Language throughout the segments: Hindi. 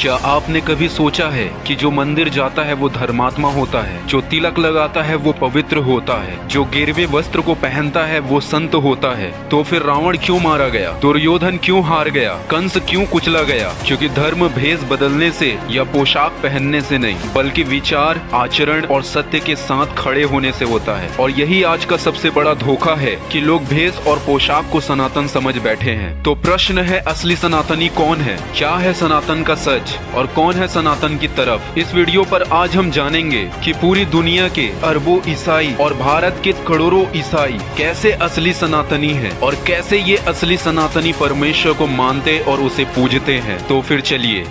क्या आपने कभी सोचा है कि जो मंदिर जाता है वो धर्मात्मा होता है, जो तिलक लगाता है वो पवित्र होता है, जो गिरवे वस्त्र को पहनता है वो संत होता है? तो फिर रावण क्यों मारा गया, दुर्योधन क्यों हार गया, कंस क्यों कुचला गया? क्योंकि धर्म भेष बदलने से या पोशाक पहनने से नहीं, बल्कि विचार, आचरण और सत्य के साथ खड़े होने से होता है। और यही आज का सबसे बड़ा धोखा है कि लोग भेष और पोशाक को सनातन समझ बैठे हैं। तो प्रश्न है, असली सनातनी कौन है? क्या है सनातन का सच और कौन है सनातन की तरफ? इस वीडियो पर आज हम जानेंगे कि पूरी दुनिया के अरबों ईसाई और भारत के करोड़ों ईसाई कैसे असली सनातनी हैं और कैसे ये असली सनातनी परमेश्वर को मानते और उसे पूजते हैं। तो फिर चलिए।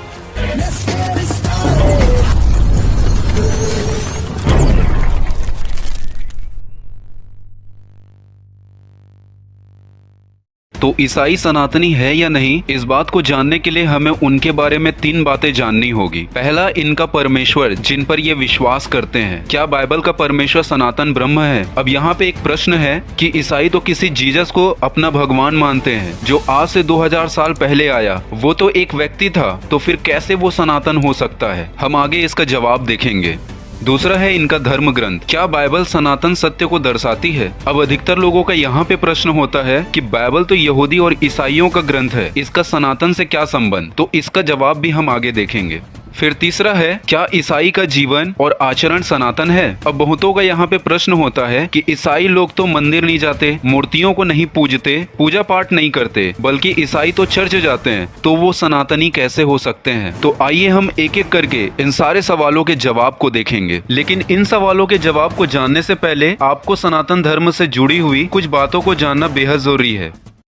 तो ईसाई सनातनी है या नहीं, इस बात को जानने के लिए हमें उनके बारे में 3 बातें जाननी होगी। पहला, इनका परमेश्वर जिन पर ये विश्वास करते हैं। क्या बाइबल का परमेश्वर सनातन ब्रह्म है? अब यहाँ पे एक प्रश्न है कि ईसाई तो किसी जीसस को अपना भगवान मानते हैं जो आज से 2000 साल पहले आया। वो तो एक व्यक्ति था, तो फिर कैसे वो सनातन हो सकता है? हम आगे इसका जवाब देखेंगे। दूसरा है इनका धर्म ग्रंथ। क्या बाइबल सनातन सत्य को दर्शाती है? अब अधिकतर लोगों का यहाँ पे प्रश्न होता है कि बाइबल तो यहूदी और ईसाइयों का ग्रंथ है, इसका सनातन से क्या संबंध? तो इसका जवाब भी हम आगे देखेंगे। फिर तीसरा है, क्या ईसाई का जीवन और आचरण सनातन है? अब बहुतों का यहाँ पे प्रश्न होता है कि ईसाई लोग तो मंदिर नहीं जाते, मूर्तियों को नहीं पूजते, पूजा पाठ नहीं करते, बल्कि ईसाई तो चर्च जाते हैं, तो वो सनातनी कैसे हो सकते हैं? तो आइए हम एक एक करके इन सारे सवालों के जवाब को देखेंगे। लेकिन इन सवालों के जवाब को जानने से पहले आपको सनातन धर्म से जुड़ी हुई कुछ बातों को जानना बेहद जरूरी है।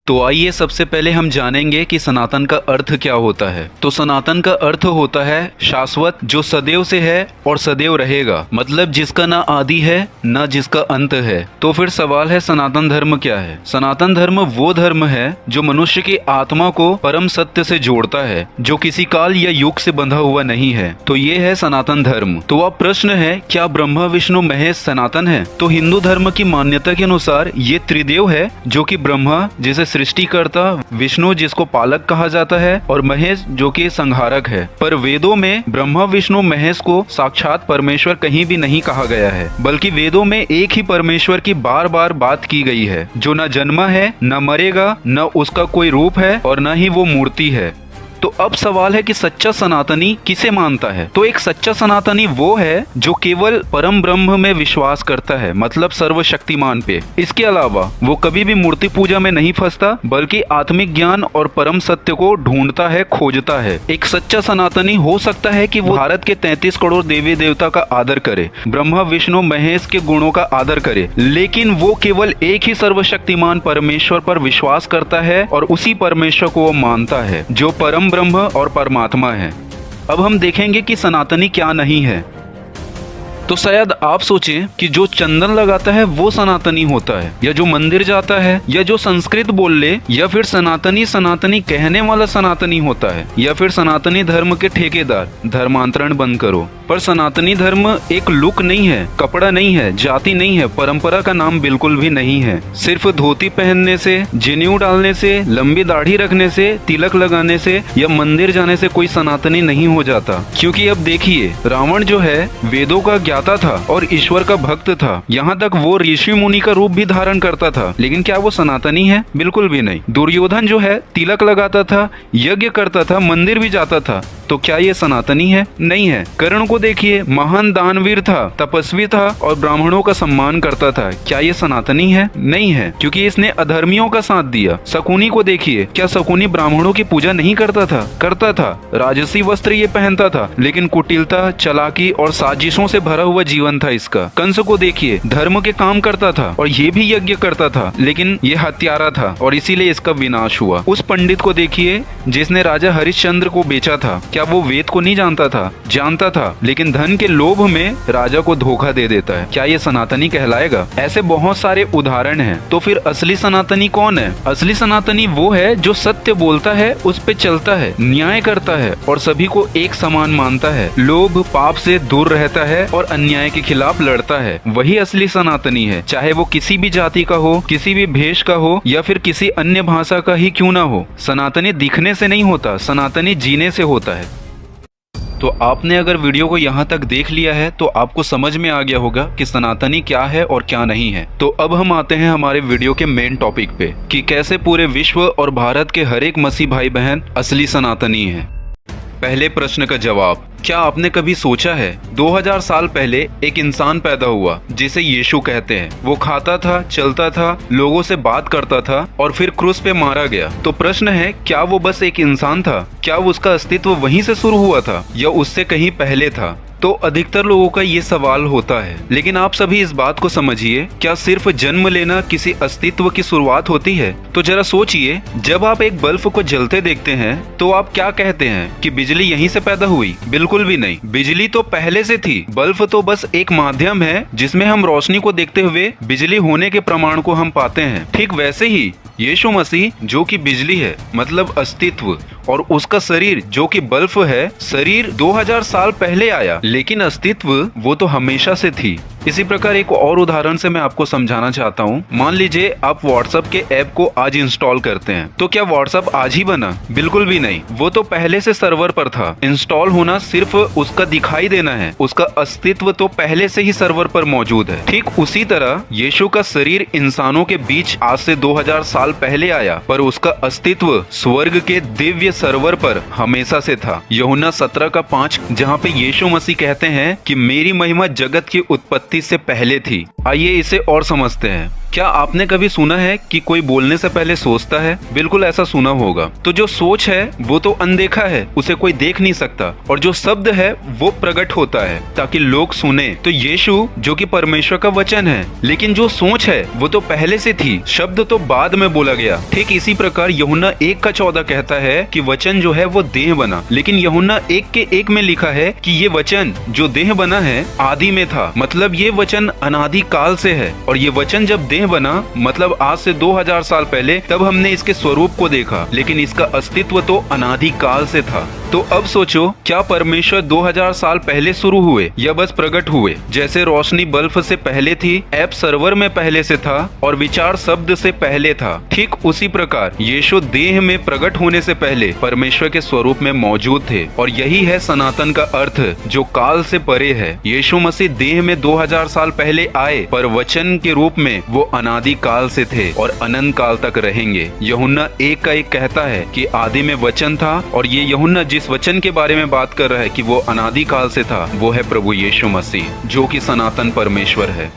तो आइए सबसे पहले हम जानेंगे कि सनातन का अर्थ क्या होता है। तो सनातन का अर्थ होता है शाश्वत, जो सदैव से है और सदैव रहेगा, मतलब जिसका ना आदि है ना जिसका अंत है। तो फिर सवाल है, सनातन धर्म क्या है? सनातन धर्म वो धर्म है जो मनुष्य की आत्मा को परम सत्य से जोड़ता है, जो किसी काल या युग से बंधा हुआ नहीं है। तो ये है सनातन धर्म। तो अब प्रश्न है, क्या ब्रह्मा विष्णु महेश सनातन है? तो हिंदू धर्म की मान्यता के अनुसार ये त्रिदेव है, जो कि ब्रह्मा जिसे सृष्टिकर्ता, विष्णु जिसको पालक कहा जाता है और महेश जो कि संहारक है। पर वेदों में ब्रह्मा विष्णु महेश को साक्षात परमेश्वर कहीं भी नहीं कहा गया है, बल्कि वेदों में एक ही परमेश्वर की बार बार बात की गई है, जो न जन्मा है, न मरेगा, न उसका कोई रूप है और न ही वो मूर्ति है। तो अब सवाल है कि सच्चा सनातनी किसे मानता है? तो एक सच्चा सनातनी वो है जो केवल परम ब्रह्म में विश्वास करता है, मतलब सर्वशक्तिमान पे। इसके अलावा वो कभी भी मूर्ति पूजा में नहीं फंसता, बल्कि आत्मिक ज्ञान और परम सत्य को ढूंढता है, खोजता है। एक सच्चा सनातनी हो सकता है कि वो भारत के 33 करोड़ देवी देवता का आदर करे, ब्रह्मा विष्णु महेश के गुणों का आदर करे, लेकिन वो केवल एक ही सर्वशक्तिमान परमेश्वर पर विश्वास करता है और उसी परमेश्वर को वो मानता है, जो परम ब्रह्म और परमात्मा है। अब हम देखेंगे कि सनातनी क्या नहीं है। तो शायद आप सोचें कि जो चंदन लगाता है वो सनातनी होता है, या जो मंदिर जाता है, या जो संस्कृत बोल ले, या फिर सनातनी सनातनी कहने वाला सनातनी होता है, या फिर सनातनी धर्म के ठेकेदार। धर्मांतरण बंद करो। पर सनातनी धर्म एक लुक नहीं है, कपड़ा नहीं है, जाति नहीं है, परंपरा का नाम बिल्कुल भी नहीं है। सिर्फ धोती पहनने से, जनेऊ डालने से, लंबी दाढ़ी रखने से, तिलक लगाने से या मंदिर जाने से कोई सनातनी नहीं हो जाता। क्योंकि अब देखिए, रावण जो है वेदों का ज्ञाता था और ईश्वर का भक्त था, यहाँ तक वो ऋषि मुनि का रूप भी धारण करता था, लेकिन क्या वो सनातनी है? बिल्कुल भी नहीं। दुर्योधन जो है तिलक लगाता था, यज्ञ करता था, मंदिर भी जाता था, तो क्या ये सनातनी है? नहीं है। कर्ण को देखिए, महान दानवीर था, तपस्वी था और ब्राह्मणों का सम्मान करता था, क्या ये सनातनी है? नहीं है, क्योंकि इसने अधर्मियों का साथ दिया। शकुनी को देखिए, क्या शकुनी ब्राह्मणों की पूजा नहीं करता था? करता था। राजसी वस्त्र ये पहनता था, लेकिन कुटिलता, चालाकी और साजिशों से भरा हुआ जीवन था इसका। कंस को देखिए, धर्म के काम करता था और ये भी यज्ञ करता था, लेकिन ये हत्यारा था और इसीलिए इसका विनाश हुआ। उस पंडित को देखिए जिसने राजा हरिश्चंद्र को बेचा था, क्या वो वेद को नहीं जानता था? जानता था, लेकिन धन के लोभ में राजा को धोखा दे देता है। क्या ये सनातनी कहलाएगा? ऐसे बहुत सारे उदाहरण हैं। तो फिर असली सनातनी कौन है? असली सनातनी वो है जो सत्य बोलता है, उस पे चलता है, न्याय करता है और सभी को एक समान मानता है, लोभ पाप से दूर रहता है और अन्याय के खिलाफ लड़ता है। वही असली सनातनी है, चाहे वो किसी भी जाति का हो, किसी भी भेष का हो या फिर किसी अन्य भाषा का ही क्यों ना हो। सनातनी दिखने से नहीं होता, सनातनी जीने से होता है। तो आपने अगर वीडियो को यहाँ तक देख लिया है तो आपको समझ में आ गया होगा कि सनातनी क्या है और क्या नहीं है। तो अब हम आते हैं हमारे वीडियो के मेन टॉपिक पे कि कैसे पूरे विश्व और भारत के हर एक मसीह भाई बहन असली सनातनी हैं। पहले प्रश्न का जवाब, क्या आपने कभी सोचा है 2000 साल पहले एक इंसान पैदा हुआ जिसे यीशु कहते हैं। वो खाता था, चलता था, लोगों से बात करता था और फिर क्रूस पे मारा गया। तो प्रश्न है, क्या वो बस एक इंसान था? क्या उसका अस्तित्व वहीं से शुरू हुआ था या उससे कहीं पहले था? तो अधिकतर लोगों का ये सवाल होता है, लेकिन आप सभी इस बात को समझिए, क्या सिर्फ जन्म लेना किसी अस्तित्व की शुरुआत होती है? तो जरा सोचिए, जब आप एक बल्ब को जलते देखते हैं तो आप क्या कहते हैं कि बिजली यहीं से पैदा हुई? बिल्कुल भी नहीं, बिजली तो पहले से थी। बल्ब तो बस एक माध्यम है जिसमें हम रोशनी को देखते हुए बिजली होने के प्रमाण को हम पाते हैं। ठीक वैसे ही यीशु मसीह जो कि बिजली है, मतलब अस्तित्व, और उसका शरीर जो कि बल्ब है, शरीर 2000 साल पहले आया, लेकिन अस्तित्व वो तो हमेशा से थी। इसी प्रकार एक और उदाहरण से मैं आपको समझाना चाहता हूँ। मान लीजिए आप व्हाट्सएप के ऐप को आज इंस्टॉल करते हैं, तो क्या व्हाट्सएप आज ही बना? बिल्कुल भी नहीं, वो तो पहले से सर्वर पर था। इंस्टॉल होना सिर्फ उसका दिखाई देना है, उसका अस्तित्व तो पहले से ही सर्वर पर मौजूद है। ठीक उसी तरह यीशु का शरीर इंसानों के बीच आज से 2000 साल पहले आया, पर उसका अस्तित्व स्वर्ग के दिव्य सर्वर पर हमेशा से था। यूहन्ना 17:5, जहाँ पे यीशु मसीह कहते हैं कि मेरी महिमा जगत की उत्पत्ति से पहले थी। आइए इसे और समझते हैं। क्या आपने कभी सुना है कि कोई बोलने से पहले सोचता है? बिल्कुल ऐसा सुना होगा। तो जो सोच है वो तो अनदेखा है, उसे कोई देख नहीं सकता, और जो शब्द है वो प्रकट होता है ताकि लोग सुने। तो यीशु जो कि परमेश्वर का वचन है, लेकिन जो सोच है वो तो पहले से थी, शब्द तो बाद में बोला गया। ठीक इसी प्रकार यूहन्ना 1:14 कहता है कि वचन जो है वो देह बना, लेकिन यूहन्ना 1:1 में लिखा है कि ये वचन जो देह बना है आदि में था, मतलब ये वचन अनादि काल से है। और ये वचन जब देह बना, मतलब आज से 2000 साल पहले, तब हमने इसके स्वरूप को देखा, लेकिन इसका अस्तित्व तो अनादि काल से था। तो अब सोचो, क्या परमेश्वर 2000 साल पहले शुरू हुए या बस प्रकट हुए? जैसे रोशनी बल्ब से पहले थी, ऐप सर्वर में पहले से था और विचार शब्द से पहले था, ठीक उसी प्रकार यीशु देह में प्रकट होने से पहले परमेश्वर के स्वरूप में मौजूद थे। और यही है सनातन का अर्थ, जो काल से परे है। यीशु मसीह देह में 2000 साल पहले आए, पर वचन के रूप में वो अनादि काल से थे और अनंत काल तक रहेंगे। यूहन्ना 1:1 कहता है कि आदि में वचन था, और ये यूहन्ना जिस वचन के बारे में बात कर रहा है कि वो अनादि काल से था, वो है प्रभु यीशु मसीह, जो कि सनातन परमेश्वर है।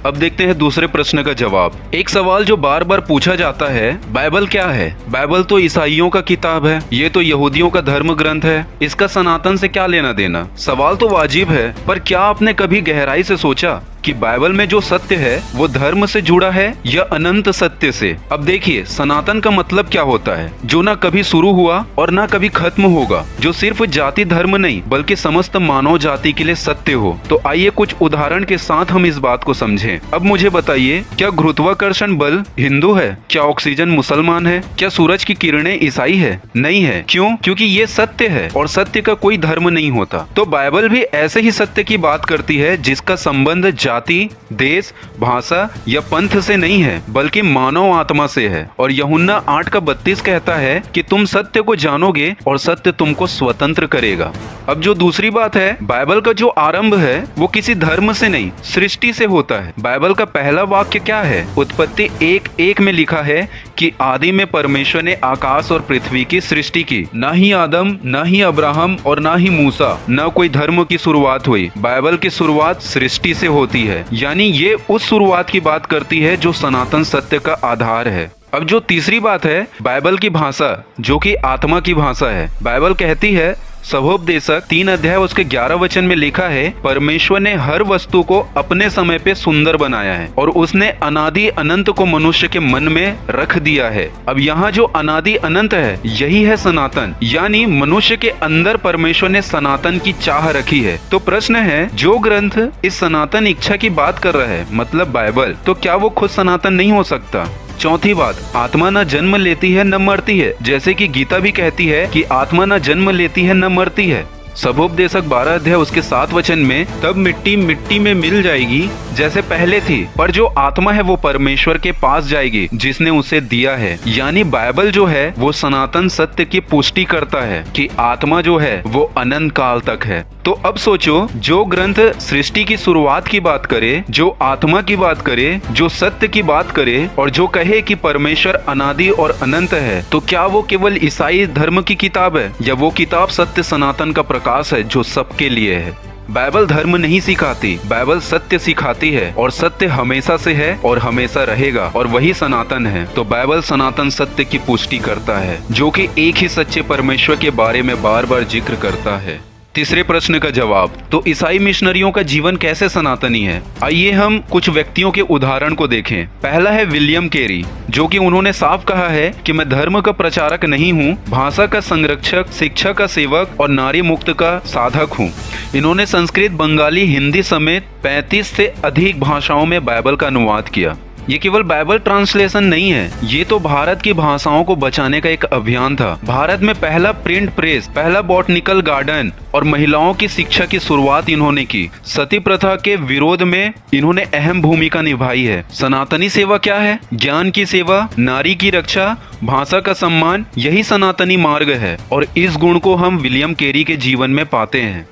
अब देखते हैं दूसरे प्रश्न का जवाब। एक सवाल जो बार बार पूछा जाता है, बाइबल क्या है? बाइबल तो ईसाइयों का किताब है, ये तो यहूदियों का धर्म ग्रंथ है, इसका सनातन से क्या लेना देना? सवाल तो वाजिब है, पर क्या आपने कभी गहराई से सोचा कि बाइबल में जो सत्य है वो धर्म से जुड़ा है या अनंत सत्य से? अब देखिए, सनातन का मतलब क्या होता है? जो ना कभी शुरू हुआ और ना कभी खत्म होगा, जो सिर्फ जाति धर्म नहीं बल्कि समस्त मानव जाति के लिए सत्य हो। तो आइए कुछ उदाहरण के साथ हम इस बात को समझें। अब मुझे बताइए, क्या गुरुत्वाकर्षण बल हिंदू है? क्या ऑक्सीजन मुसलमान है? क्या सूरज की किरणें ईसाई है? नहीं है। क्यों? क्योंकि ये सत्य है और सत्य का कोई धर्म नहीं होता। तो बाइबल भी ऐसे ही सत्य की बात करती है जिसका संबंध जाति, देश, भाषा या पंथ से नहीं है बल्कि मानव आत्मा से है। और यूहन्ना 8:32 कहता है कि तुम सत्य को जानोगे और सत्य तुमको स्वतंत्र करेगा। अब जो दूसरी बात है, बाइबल का जो आरंभ है वो किसी धर्म से नहीं, सृष्टि से होता है। बाइबल का पहला वाक्य क्या है? उत्पत्ति 1:1 में लिखा है कि आदि में परमेश्वर ने आकाश और पृथ्वी की सृष्टि की। ना ही आदम, ना ही अब्राहम और ना ही मूसा, ना कोई धर्म की शुरुआत हुई। बाइबल की शुरुआत सृष्टि से होती है, यानी ये उस शुरुआत की बात करती है जो सनातन सत्य का आधार है। अब जो तीसरी बात है, बाइबल की भाषा जो कि आत्मा की भाषा है। बाइबल कहती है, सहोपदेशक 3 उसके 11 वचन में लिखा है, परमेश्वर ने हर वस्तु को अपने समय पे सुंदर बनाया है और उसने अनादि अनंत को मनुष्य के मन में रख दिया है। अब यहाँ जो अनादि अनंत है यही है सनातन, यानी मनुष्य के अंदर परमेश्वर ने सनातन की चाह रखी है। तो प्रश्न है, जो ग्रंथ इस सनातन इच्छा की बात कर रहा है, मतलब बाइबल, तो क्या वो खुद सनातन नहीं हो सकता? चौथी बात, आत्मा न जन्म लेती है न मरती है, जैसे कि गीता भी कहती है कि आत्मा न जन्म लेती है न मरती है। सबोपदेशक 12 अध्याय उसके 7 वचन में, तब मिट्टी मिट्टी में मिल जाएगी जैसे पहले थी, पर जो आत्मा है वो परमेश्वर के पास जाएगी जिसने उसे दिया है। यानी बाइबल जो है वो सनातन सत्य की पुष्टि करता है कि आत्मा जो है वो अनंत काल तक है। तो अब सोचो, जो ग्रंथ सृष्टि की शुरुआत की बात करे, जो आत्मा की बात करे, जो सत्य की बात करे और जो कहे कि परमेश्वर अनादि और अनंत है, तो क्या वो केवल ईसाई धर्म की किताब है या वो किताब सत्य सनातन का प्रकाश है जो सबके लिए है? बाइबल धर्म नहीं सिखाती, बाइबल सत्य सिखाती है और सत्य हमेशा से है और हमेशा रहेगा और वही सनातन है। तो बाइबल सनातन सत्य की पुष्टि करता है जो कि एक ही सच्चे परमेश्वर के बारे में बार बार जिक्र करता है। तीसरे प्रश्न का जवाब, तो ईसाई मिशनरियों का जीवन कैसे सनातनी है? आइए हम कुछ व्यक्तियों के उदाहरण को देखें। पहला है विलियम कैरी, जो कि उन्होंने साफ कहा है कि मैं धर्म का प्रचारक नहीं हूँ, भाषा का संरक्षक, शिक्षा का सेवक और नारी मुक्त का साधक हूँ। इन्होंने संस्कृत, बंगाली, हिंदी समेत 35 से अधिक भाषाओं में बाइबल का अनुवाद किया। ये केवल बाइबल ट्रांसलेशन नहीं है, ये तो भारत की भाषाओं को बचाने का एक अभियान था। भारत में पहला प्रिंट प्रेस, पहला बॉटनिकल गार्डन और महिलाओं की शिक्षा की शुरुआत इन्होंने की। सती प्रथा के विरोध में इन्होंने अहम भूमिका निभाई है। सनातनी सेवा क्या है? ज्ञान की सेवा, नारी की रक्षा, भाषा का सम्मान, यही सनातनी मार्ग है और इस गुण को हम विलियम कैरी के जीवन में पाते हैं।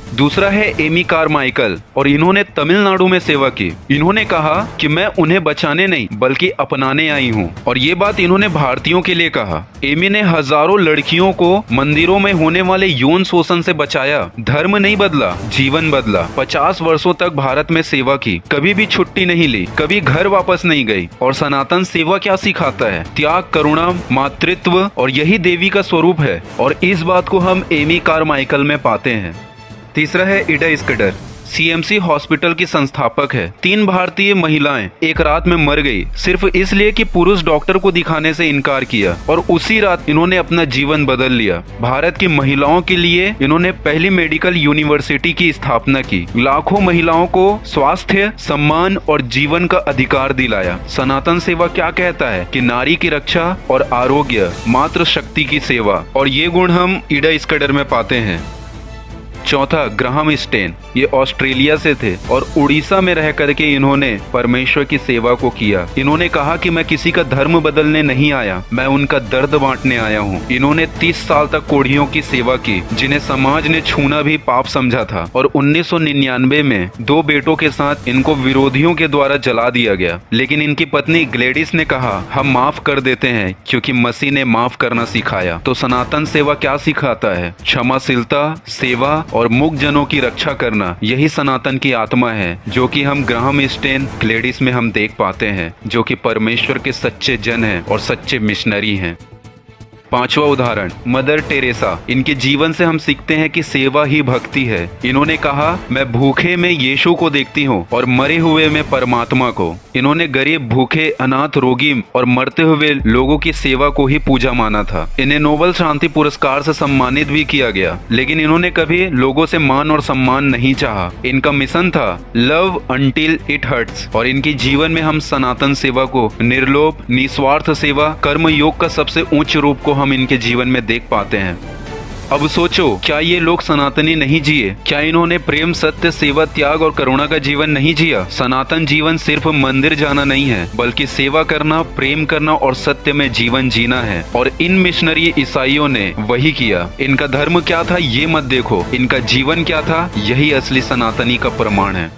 दूसरा है एमी कारमाइकल और इन्होंने तमिलनाडु में सेवा की। इन्होंने कहा कि मैं उन्हें बचाने नहीं बल्कि अपनाने आई हूँ, और ये बात इन्होंने भारतीयों के लिए कहा। एमी ने हजारों लड़कियों को मंदिरों में होने वाले यौन शोषण से बचाया। धर्म नहीं बदला, जीवन बदला। 50 वर्षों तक भारत में सेवा की, कभी भी छुट्टी नहीं ली, कभी घर वापस नहीं गई। और सनातन सेवा क्या सिखाता है? त्याग, करुणा, मातृत्व, और यही देवी का स्वरूप है और इस बात को हम एमी कारमाइकल में पाते हैं। तीसरा है इडा स्कटर, सीएमसी हॉस्पिटल की संस्थापक है। 3 भारतीय महिलाएं एक रात में मर गई सिर्फ इसलिए कि पुरुष डॉक्टर को दिखाने से इनकार किया, और उसी रात इन्होंने अपना जीवन बदल लिया। भारत की महिलाओं के लिए इन्होंने पहली मेडिकल यूनिवर्सिटी की स्थापना की। लाखों महिलाओं को स्वास्थ्य, सम्मान और जीवन का अधिकार दिलाया। सनातन सेवा क्या कहता है कि नारी की रक्षा और आरोग्य, मातृ शक्ति की सेवा, और ये गुण हम इडा स्कटर में पाते हैं। चौथा, ग्राहम स्टेन, ये ऑस्ट्रेलिया से थे और उड़ीसा में रह करके इन्होंने परमेश्वर की सेवा को किया। इन्होंने कहा कि मैं किसी का धर्म बदलने नहीं आया, मैं उनका दर्द बांटने आया हूँ। इन्होंने 30 साल तक कोढ़ियों की सेवा की जिन्हें समाज ने छूना भी पाप समझा था, और 1999 में 2 बेटों के साथ इनको विरोधियों के द्वारा जला दिया गया। लेकिन इनकी पत्नी ग्लेडिस ने कहा, हम माफ कर देते हैं क्योंकि मसीह ने माफ करना सिखाया। तो सनातन सेवा क्या सिखाता है? क्षमाशीलता, सेवा और मूक जनों की रक्षा करना, यही सनातन की आत्मा है जो कि हम ग्राहम स्टेन, ग्लेडिस में हम देख पाते हैं, जो कि परमेश्वर के सच्चे जन हैं और सच्चे मिशनरी हैं। 5वां उदाहरण, मदर टेरेसा। इनके जीवन से हम सीखते हैं कि सेवा ही भक्ति है। इन्होंने कहा, मैं भूखे में यीशु को देखती हूँ और मरे हुए में परमात्मा को। इन्होंने गरीब, भूखे, अनाथ, रोगी और मरते हुए लोगों की सेवा को ही पूजा माना था। इन्हें नोबेल शांति पुरस्कार से सम्मानित भी किया गया, लेकिन इन्होंने कभी लोगों से मान और सम्मान नहीं चाहा। इनका मिशन था लव अंटिल इट हर्ट्स, और इनके जीवन में हम सनातन सेवा को, निर्लोभ, निस्वार्थ सेवा, कर्म योग का सबसे उच्च रूप को हम इनके जीवन में देख पाते हैं। अब सोचो, क्या ये लोग सनातनी नहीं जिए? क्या इन्होंने प्रेम, सत्य, सेवा, त्याग और करुणा का जीवन नहीं जिया? सनातन जीवन सिर्फ मंदिर जाना नहीं है, बल्कि सेवा करना, प्रेम करना और सत्य में जीवन जीना है। और इन मिशनरी ईसाइयों ने वही किया। इनका धर्म क्या था ये मत देखो, इनका जीवन क्या था, यही असली सनातनी का प्रमाण है।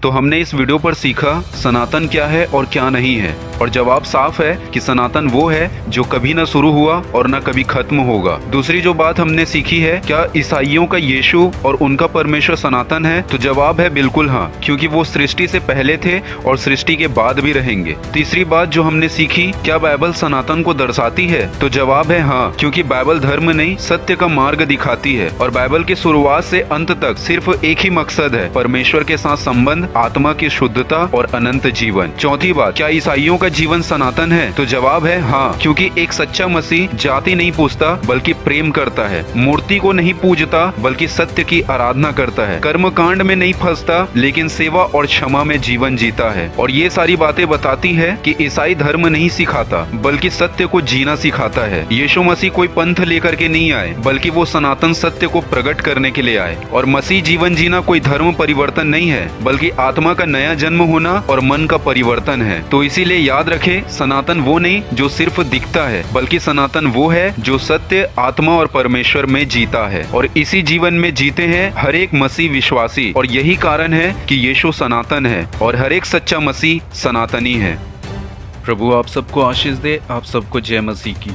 तो हमने इस वीडियो पर सीखा सनातन क्या है और क्या नहीं है, और जवाब साफ है कि सनातन वो है जो कभी न शुरू हुआ और न कभी खत्म होगा। दूसरी जो बात हमने सीखी है, क्या ईसाइयों का यीशु और उनका परमेश्वर सनातन है? तो जवाब है बिल्कुल हाँ, क्योंकि वो सृष्टि से पहले थे और सृष्टि के बाद भी रहेंगे। तीसरी बात जो हमने सीखी, क्या बाइबल सनातन को दर्शाती है? तो जवाब है हाँ, क्योंकि बाइबल धर्म नहीं, सत्य का मार्ग दिखाती है, और बाइबल की शुरुआत से अंत तक सिर्फ एक ही मकसद है, परमेश्वर के साथ संबंध, आत्मा की शुद्धता और अनंत जीवन। चौथी बात, क्या ईसाइयों का जीवन सनातन है? तो जवाब है हाँ, क्योंकि एक सच्चा मसीह जाति नहीं पूछता बल्कि प्रेम करता है, मूर्ति को नहीं पूजता बल्कि सत्य की आराधना करता है, कर्म कांड में नहीं फंसता लेकिन सेवा और क्षमा में जीवन जीता है। और ये सारी बातें बताती है कि ईसाई धर्म नहीं सिखाता बल्कि सत्य को जीना सिखाता है। यीशु मसीह कोई पंथ लेकर के नहीं आए बल्कि वो सनातन सत्य को प्रकट करने के लिए आए। और मसीह जीवन जीना कोई धर्म परिवर्तन नहीं है बल्कि आत्मा का नया जन्म होना और मन का परिवर्तन है। तो इसीलिए याद रखें, सनातन वो नहीं जो सिर्फ दिखता है बल्कि सनातन वो है जो सत्य, आत्मा और परमेश्वर में जीता है। और इसी जीवन में जीते हैं हर एक मसीह विश्वासी। और यही कारण है कि यीशु सनातन है और हर एक सच्चा मसीह सनातनी है। प्रभु आप सबको आशीष दे। आप सबको जय मसीह की।